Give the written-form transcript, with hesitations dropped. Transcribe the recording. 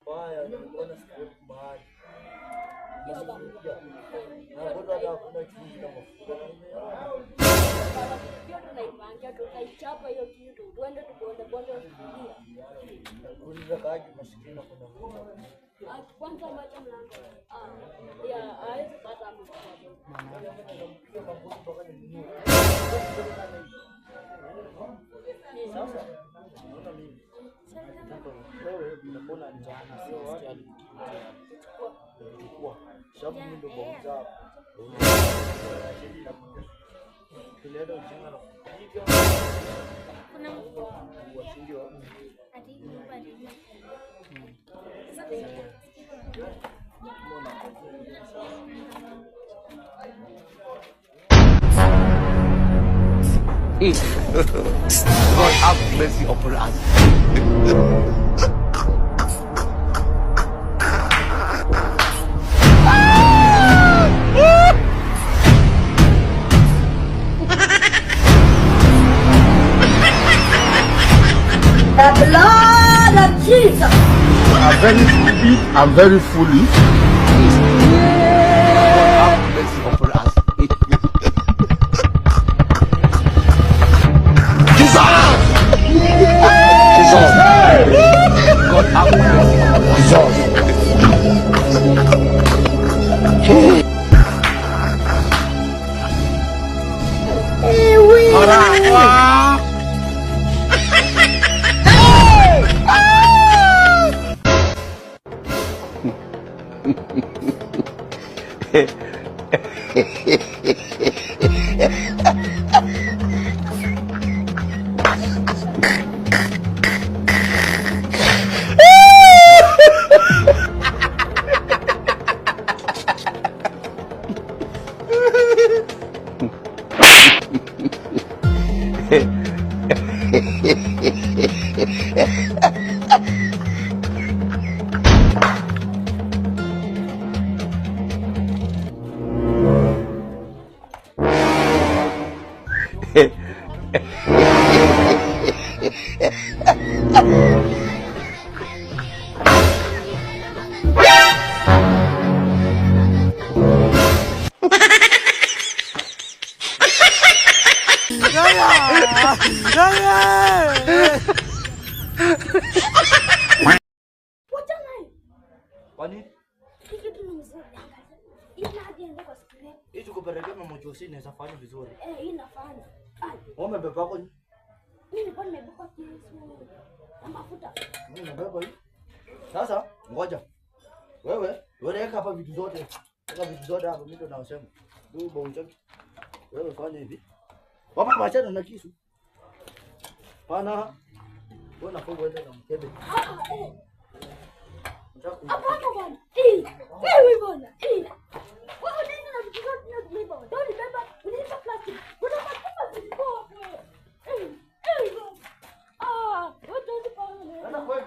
mbaya, mbona sikuoni mahali. Na mbona hata hakuna chumvi na mafuta. Hiyo tunaipangia tutaichapa hiyo kitu. Tuende tuone bonde kulia. Kuuliza kaji maskini kuna mtu. Kwanza macho mlango. Ya hawezi pata mtu. Sasa unaona mimi. Wewe unapona njana sio watu kwa sababu mimi ndo bonza. Kilele ujinga na kupiga. Kuna mtu washindi wa ati bali. God have mercy upon us. The blood of Jesus. I'm very stupid. I'm very foolish. God have mercy upon us. Jesus! God have mercy upon us. Kwani? Kitu ni mzuri. Ila hadi ende kwa skrini. Hicho kupelekea mama Josi inaweza fanya vizuri. Hii inafanya. Wewe umebeba kwa nini? Mimi nilikuwa nimebeba kisu na mafuta. Mimi nimebeba hii. Sasa ngoja. Wewe weka hapa vitu zote. Weka vitu zote hapa mimi ndo naosema. Wewe bonja. Wewe fanya hivi. Baba machana na kisu. Pana. Wewe na fungu ende na mkebe. Hapana bwana. Wewe bwana. Wewe nini na vitu zote tunazibeba? Ndio beba, unaipa plastic. Unapata vitu wewe. Wewe ndio pale. Ana kweli.